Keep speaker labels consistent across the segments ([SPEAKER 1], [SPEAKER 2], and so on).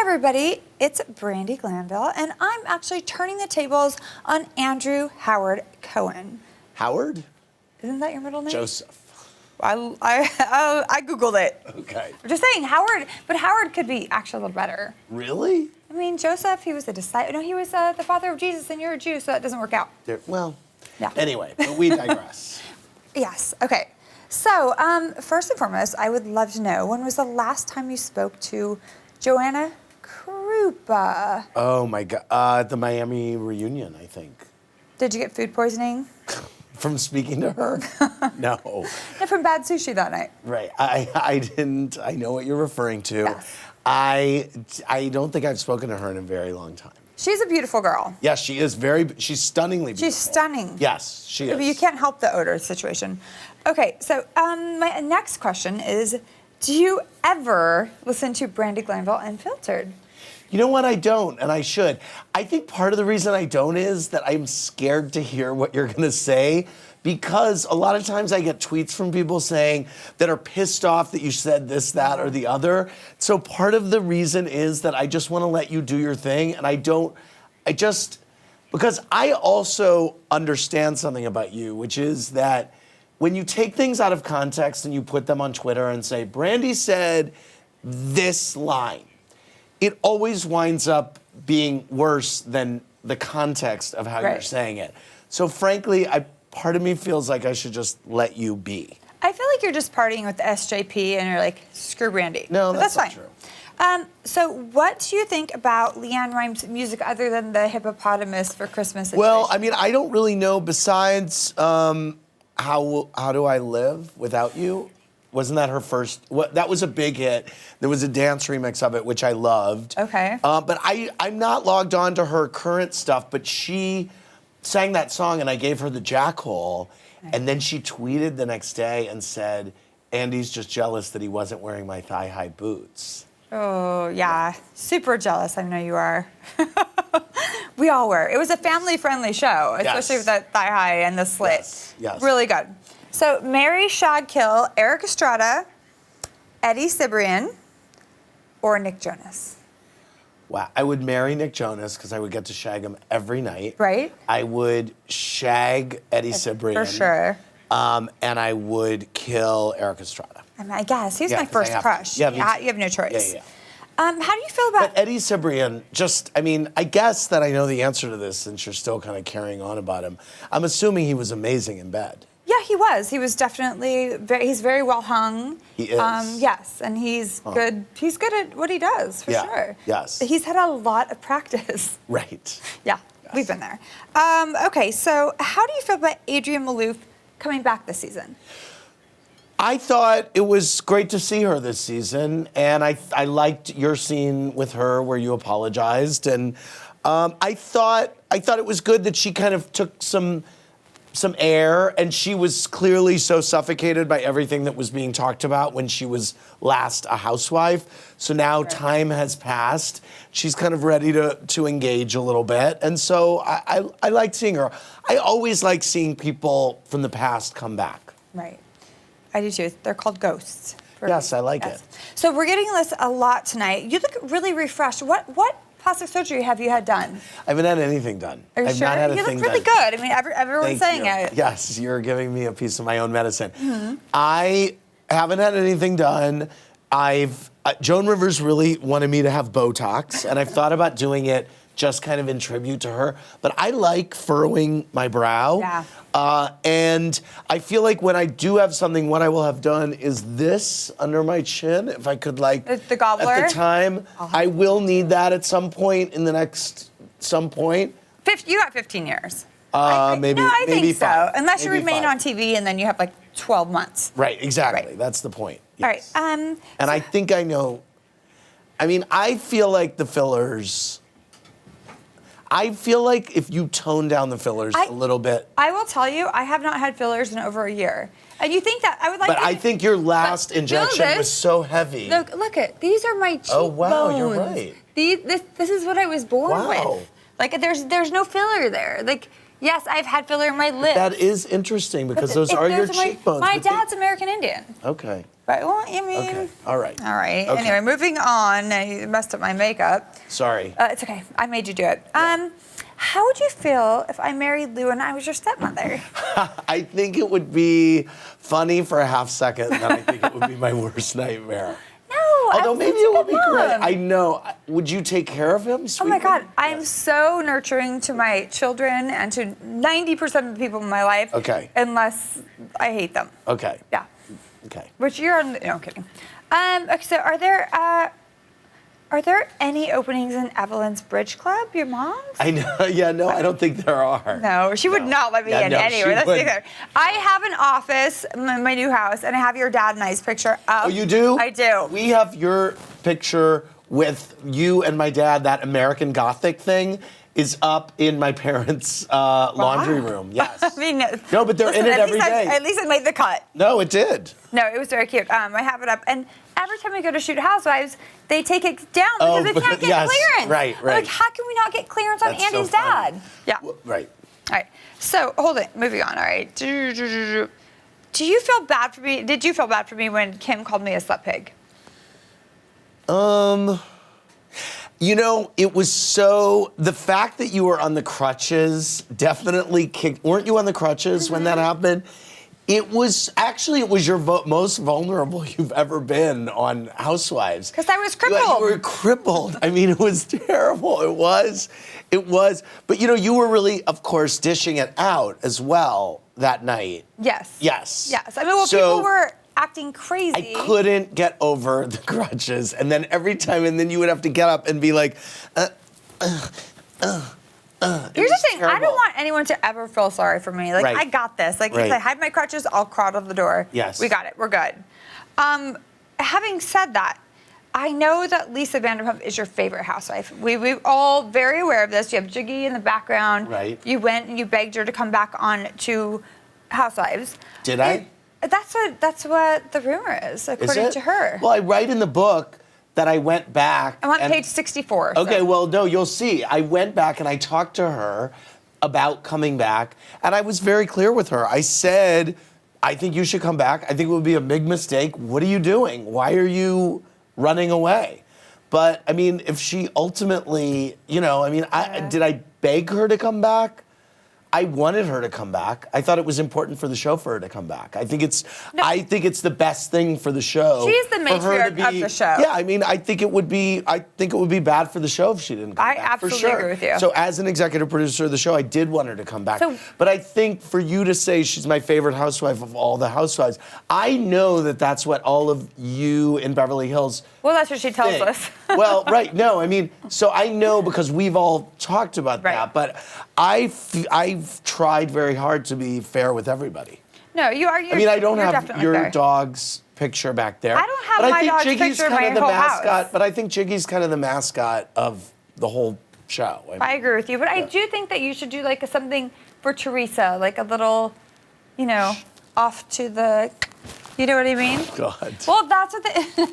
[SPEAKER 1] everybody, it's Brandi Glanville, and I'm actually turning the tables on Andrew Howard Cohen.
[SPEAKER 2] Howard?
[SPEAKER 1] Isn't that your middle name?
[SPEAKER 2] Joseph.
[SPEAKER 1] I Googled it.
[SPEAKER 2] Okay.
[SPEAKER 1] I'm just saying Howard, but Howard could be actually a little better.
[SPEAKER 2] Really?
[SPEAKER 1] I mean, Joseph, he was a disciple. No, he was the father of Jesus, and you're a Jew, so that doesn't work out.
[SPEAKER 2] Well,
[SPEAKER 1] yeah.
[SPEAKER 2] Anyway, but we digress.
[SPEAKER 1] Yes, okay. So, first and foremost, I would love to know, when was the last time you spoke to Joanna Krupa?
[SPEAKER 2] Oh my God, the Miami reunion, I think.
[SPEAKER 1] Did you get food poisoning?
[SPEAKER 2] From speaking to her? No.
[SPEAKER 1] No, from bad sushi that night.
[SPEAKER 2] Right, I didn't, I know what you're referring to.
[SPEAKER 1] Yes.
[SPEAKER 2] I don't think I've spoken to her in a very long time.
[SPEAKER 1] She's a beautiful girl.
[SPEAKER 2] Yes, she is she's stunningly beautiful.
[SPEAKER 1] She's stunning.
[SPEAKER 2] Yes, she is.
[SPEAKER 1] You can't help the odor situation. Okay, so my next question is, do you ever listen to Brandi Glanville Unfiltered?
[SPEAKER 2] You know what? I don't, and I should. I think part of the reason I don't is that I'm scared to hear what you're going to say, because a lot of times I get tweets from people saying that are pissed off that you said this, that, or the other. So part of the reason is that I just want to let you do your thing, and because I also understand something about you, which is that when you take things out of context and you put them on Twitter and say, Brandi said this line, it always winds up being worse than the context of how you're saying it. So frankly, part of me feels like I should just let you be.
[SPEAKER 1] I feel like you're just partying with the SJP and you're like, screw Brandi.
[SPEAKER 2] No,
[SPEAKER 1] but
[SPEAKER 2] that's
[SPEAKER 1] fine.
[SPEAKER 2] Not true.
[SPEAKER 1] So what do you think about Leann Rimes' music other than the hippopotamus for Christmas situation?
[SPEAKER 2] Well, I mean, I don't really know besides How Do I Live Without You? Wasn't that her first? That was a big hit. There was a dance remix of it, which I loved.
[SPEAKER 1] Okay.
[SPEAKER 2] But I'm not logged on to her current stuff, but she sang that song and I gave her the jackhole. Nice. And then she tweeted the next day and said, Andy's just jealous that he wasn't wearing my thigh-high boots.
[SPEAKER 1] Oh, yeah. Super jealous, I know you are. We all were. It was a family-friendly show, especially with that thigh-high and the slit.
[SPEAKER 2] Yes.
[SPEAKER 1] Really good. So, Mary Shadkill, Eric Estrada, Eddie Cibrian, or Nick Jonas?
[SPEAKER 2] Wow. I would marry Nick Jonas because I would get to shag him every night.
[SPEAKER 1] Right.
[SPEAKER 2] I would shag Eddie Cibrian.
[SPEAKER 1] For sure.
[SPEAKER 2] And I would kill Eric Estrada.
[SPEAKER 1] I mean, I guess. He's my first crush.
[SPEAKER 2] Yeah,
[SPEAKER 1] you have no choice.
[SPEAKER 2] Yeah.
[SPEAKER 1] How do you feel about...
[SPEAKER 2] But Eddie Cibrian, I guess that I know the answer to this since you're still kind of carrying on about him. I'm assuming he was amazing in bed.
[SPEAKER 1] Yeah, he was. He was definitely he's very well hung.
[SPEAKER 2] He is.
[SPEAKER 1] Yes, and he's good. He's good at what he does, for sure.
[SPEAKER 2] Yes.
[SPEAKER 1] He's had a lot of practice.
[SPEAKER 2] Right.
[SPEAKER 1] Yeah, yes. We've been there. Okay, so how do you feel about Adrienne Maloof coming back this season?
[SPEAKER 2] I thought it was great to see her this season, and I liked your scene with her where you apologized, and I thought it was good that she kind of took some air, and she was clearly so suffocated by everything that was being talked about when she was last a housewife. So now time has passed. She's kind of ready to engage a little bit. And so I liked seeing her. I always like seeing people from the past come back. Right.
[SPEAKER 1] I do too. They're called ghosts.
[SPEAKER 2] Yes, I like it.
[SPEAKER 1] So we're getting this a lot tonight. You look really refreshed. What plastic surgery have you had done?
[SPEAKER 2] I haven't had anything done.
[SPEAKER 1] Are you sure?
[SPEAKER 2] Not had a
[SPEAKER 1] you
[SPEAKER 2] thing
[SPEAKER 1] look really
[SPEAKER 2] done.
[SPEAKER 1] good. I mean, everyone's saying it.
[SPEAKER 2] Yes, you're giving me a piece of my own medicine. Mm-hmm. I haven't had anything done. Joan Rivers really wanted me to have Botox, and I've thought about doing it just kind of in tribute to her. But I like furrowing my brow.
[SPEAKER 1] Yeah.
[SPEAKER 2] And I feel like when I do have something, what I will have done is this under my chin. If I could,
[SPEAKER 1] the gobbler?
[SPEAKER 2] At the time, I will need that at some point in the next, some point.
[SPEAKER 1] You got 15 years.
[SPEAKER 2] Maybe
[SPEAKER 1] I think so.
[SPEAKER 2] 5.
[SPEAKER 1] Unless you
[SPEAKER 2] maybe
[SPEAKER 1] remain
[SPEAKER 2] 5.
[SPEAKER 1] on TV and then you have 12 months.
[SPEAKER 2] Right, exactly.
[SPEAKER 1] Right.
[SPEAKER 2] That's the point. Yes.
[SPEAKER 1] All right.
[SPEAKER 2] And I think I know. I mean, I feel like the fillers. I feel like if you tone down the fillers a little bit.
[SPEAKER 1] I will tell you, I have not had fillers in over a year. And you think that I would like
[SPEAKER 2] But I think your last injection was so heavy.
[SPEAKER 1] Look at these are my cheekbones.
[SPEAKER 2] Oh wow, you're right.
[SPEAKER 1] This is what I was born with. There's no filler there. Yes, I've had filler in my lips.
[SPEAKER 2] That is interesting because those are your cheekbones.
[SPEAKER 1] My dad's American Indian.
[SPEAKER 2] Okay.
[SPEAKER 1] But, well, I mean...
[SPEAKER 2] Okay, all right.
[SPEAKER 1] All right.
[SPEAKER 2] Okay.
[SPEAKER 1] Anyway, moving on. I messed up my makeup.
[SPEAKER 2] Sorry.
[SPEAKER 1] It's okay. I made you do it.
[SPEAKER 2] Yeah.
[SPEAKER 1] How would you feel if I married Lou and I was your stepmother?
[SPEAKER 2] I think it would be funny for a half second, and then I think it would be my worst nightmare.
[SPEAKER 1] No.
[SPEAKER 2] Although maybe it would be great.
[SPEAKER 1] Mom.
[SPEAKER 2] I know. Would you take care of him,
[SPEAKER 1] Oh
[SPEAKER 2] sweetie?
[SPEAKER 1] my God, I am so nurturing to my children and to 90% of the people in my life.
[SPEAKER 2] Okay.
[SPEAKER 1] Unless I hate them.
[SPEAKER 2] Okay.
[SPEAKER 1] Yeah.
[SPEAKER 2] Okay.
[SPEAKER 1] Which you're, no, I'm kidding. Okay, so are there any openings in Evelyn's Bridge Club, your mom's?
[SPEAKER 2] I know. Yeah, no, I don't think there are.
[SPEAKER 1] No, she would not let me in
[SPEAKER 2] no,
[SPEAKER 1] anywhere.
[SPEAKER 2] she
[SPEAKER 1] Let's be
[SPEAKER 2] wouldn't.
[SPEAKER 1] clear. I have an office in my new house, and I have your dad and I's picture up.
[SPEAKER 2] Oh, you do?
[SPEAKER 1] I do.
[SPEAKER 2] We have your picture with you and my dad. That American Gothic thing is up in my parents' laundry room. Yes.
[SPEAKER 1] I mean,
[SPEAKER 2] No, but they're in it every day.
[SPEAKER 1] At least I made the cut.
[SPEAKER 2] No, it did.
[SPEAKER 1] No, it was very cute. I have it up, and every time we go to shoot Housewives, they take it down because they can't get
[SPEAKER 2] yes,
[SPEAKER 1] clearance.
[SPEAKER 2] right.
[SPEAKER 1] Like, how can we not get clearance on
[SPEAKER 2] That's so
[SPEAKER 1] Andy's
[SPEAKER 2] funny.
[SPEAKER 1] dad? Yeah.
[SPEAKER 2] Right.
[SPEAKER 1] All right. So hold it. Moving on. All right. Do you feel bad for me? Did you feel bad for me when Kim called me a slut pig?
[SPEAKER 2] You know, it was so, the fact that you were on the crutches definitely kicked, weren't you on the crutches when that happened? It was your most vulnerable you've ever been on Housewives.
[SPEAKER 1] Because I was crippled.
[SPEAKER 2] You were crippled. I mean, it was terrible. It was. But you know, you were really, of course, dishing it out as well that night.
[SPEAKER 1] Yes.
[SPEAKER 2] Yes.
[SPEAKER 1] Yes. I mean, well, people were acting crazy.
[SPEAKER 2] I couldn't get over the crutches, and then every time, and then you would have to get up and be like,
[SPEAKER 1] Here's the thing.
[SPEAKER 2] terrible.
[SPEAKER 1] I don't want anyone to ever feel sorry for me. Like,
[SPEAKER 2] Right.
[SPEAKER 1] I got this. Like,
[SPEAKER 2] Right.
[SPEAKER 1] if I hide my crutches, I'll crawl out of the door.
[SPEAKER 2] Yes.
[SPEAKER 1] We got it. We're good. Having said that, I know that Lisa Vanderpump is your favorite housewife. We're all very aware of this. You have Jiggy in the background.
[SPEAKER 2] Right.
[SPEAKER 1] You went and you begged her to come back on to Housewives.
[SPEAKER 2] Did I?
[SPEAKER 1] That's what the rumor is, according to her.
[SPEAKER 2] Well, I write in the book that I went back.
[SPEAKER 1] I'm on page 64. so-
[SPEAKER 2] Okay, well, no, you'll see. I went back and I talked to her about coming back, and I was very clear with her. I said, I think you should come back. I think it would be a big mistake. What are you doing? Why are you running away? But, I mean, if she ultimately, you know, I mean, did I beg her to come back? I wanted her to come back. I thought it was important for the show for her to come back. I think it's the best thing for the show.
[SPEAKER 1] She is the
[SPEAKER 2] for her to
[SPEAKER 1] matriarch of the show.
[SPEAKER 2] Yeah, I mean, I think it would be bad for the show if she didn't come back.
[SPEAKER 1] absolutely
[SPEAKER 2] for sure.
[SPEAKER 1] agree with you.
[SPEAKER 2] So as an executive producer of the show, I did want her to come back.
[SPEAKER 1] So-
[SPEAKER 2] but I think for you to say she's my favorite housewife of all the housewives, I know that that's what all of you in Beverly Hills
[SPEAKER 1] Well, that's what she tells
[SPEAKER 2] think.
[SPEAKER 1] us.
[SPEAKER 2] Well, right. No, I mean, so I know because we've all talked about
[SPEAKER 1] Right.
[SPEAKER 2] that, but I've tried very hard to be fair with everybody.
[SPEAKER 1] No, you are.
[SPEAKER 2] I mean, I don't
[SPEAKER 1] you're
[SPEAKER 2] have
[SPEAKER 1] definitely
[SPEAKER 2] your
[SPEAKER 1] fair.
[SPEAKER 2] dog's picture back there.
[SPEAKER 1] I don't have
[SPEAKER 2] but
[SPEAKER 1] my
[SPEAKER 2] I think
[SPEAKER 1] dog's
[SPEAKER 2] Jiggy's
[SPEAKER 1] picture in
[SPEAKER 2] kind
[SPEAKER 1] my
[SPEAKER 2] of the
[SPEAKER 1] whole
[SPEAKER 2] mascot.
[SPEAKER 1] house.
[SPEAKER 2] But I think Jiggy's kind of the mascot of the whole show.
[SPEAKER 1] I agree with you, but I do think that you should do like something for Teresa, like a little, you know, off to the, you know what I mean?
[SPEAKER 2] God.
[SPEAKER 1] Well, that's what the.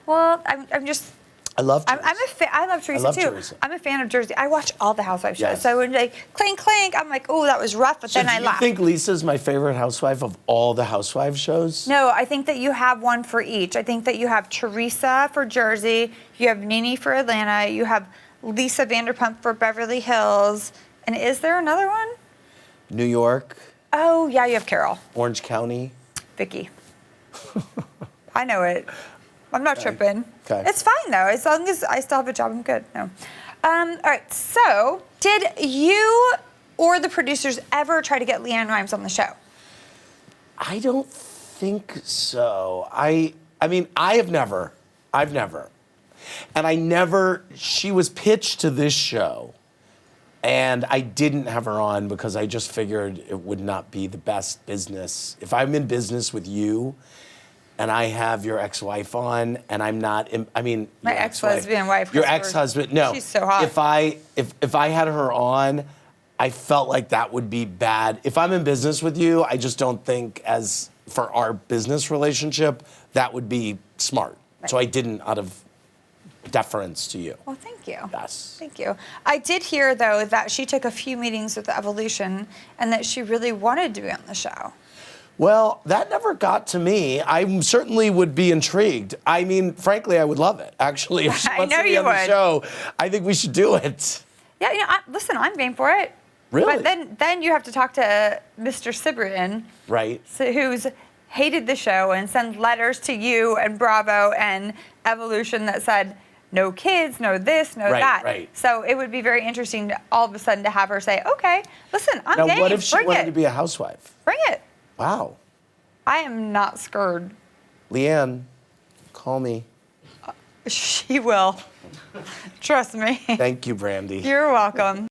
[SPEAKER 1] Well, I'm just.
[SPEAKER 2] I love
[SPEAKER 1] I'm
[SPEAKER 2] Teresa.
[SPEAKER 1] a fan. I love Teresa
[SPEAKER 2] love
[SPEAKER 1] too.
[SPEAKER 2] Teresa.
[SPEAKER 1] I'm a fan of Jersey. I watch all the Housewives shows.
[SPEAKER 2] Yes.
[SPEAKER 1] So when like clink clink, I'm like, oh, that was rough, but
[SPEAKER 2] So
[SPEAKER 1] then I
[SPEAKER 2] do you
[SPEAKER 1] laugh.
[SPEAKER 2] think Lisa's my favorite housewife of all the housewives shows?
[SPEAKER 1] No, I think that you have one for each. I think that you have Teresa for Jersey, you have Nene for Atlanta, you have Lisa Vanderpump for Beverly Hills, and is there another one?
[SPEAKER 2] New York,
[SPEAKER 1] Oh yeah, you have Carol,
[SPEAKER 2] Orange County.
[SPEAKER 1] Vicky. I know it. I'm not tripping.
[SPEAKER 2] Okay.
[SPEAKER 1] It's fine though, as long as I still have a job, I'm good. No. All right. So, did you or the producers ever try to get Leann Rimes on the show?
[SPEAKER 2] I don't think so. I mean, I've never. And she was pitched to this show, and I didn't have her on because I just figured it would not be the best business. If I'm in business with you, and I have your ex-wife on, and I'm not, I mean,
[SPEAKER 1] My
[SPEAKER 2] your
[SPEAKER 1] ex-lesbian wife,
[SPEAKER 2] Your
[SPEAKER 1] Christopher.
[SPEAKER 2] ex-husband, no.
[SPEAKER 1] She's so hot.
[SPEAKER 2] If I had her on, I felt like that would be bad. If I'm in business with you, I just don't think for our business relationship, that would be smart.
[SPEAKER 1] Right.
[SPEAKER 2] So I didn't out of deference to you.
[SPEAKER 1] Well, thank Thank you.
[SPEAKER 2] Yes.
[SPEAKER 1] Thank you. I did hear, though, that she took a few meetings with Evolution and that she really wanted to be on the show.
[SPEAKER 2] Well, that never got to me. I certainly would be intrigued. I mean, frankly, I would love it. Actually, if she
[SPEAKER 1] I
[SPEAKER 2] wants
[SPEAKER 1] know
[SPEAKER 2] to be
[SPEAKER 1] you
[SPEAKER 2] on the
[SPEAKER 1] would.
[SPEAKER 2] show, I think we should do it.
[SPEAKER 1] Yeah, listen, I'm game for it.
[SPEAKER 2] Really?
[SPEAKER 1] But then you have to talk to Mr. Cibrian,
[SPEAKER 2] Right.
[SPEAKER 1] who's hated the show and sent letters to you and Bravo and Evolution that said, no kids, no this, no that.
[SPEAKER 2] Right.
[SPEAKER 1] So it would be very interesting to, all of a sudden to have her say, okay, listen, I'm
[SPEAKER 2] Now,
[SPEAKER 1] game.
[SPEAKER 2] what if she
[SPEAKER 1] Bring
[SPEAKER 2] wanted
[SPEAKER 1] it.
[SPEAKER 2] to be a housewife?
[SPEAKER 1] Bring it.
[SPEAKER 2] Wow.
[SPEAKER 1] I am not scared.
[SPEAKER 2] Leann, call me.
[SPEAKER 1] She will. Trust me.
[SPEAKER 2] Thank you, Brandi.
[SPEAKER 1] You're welcome.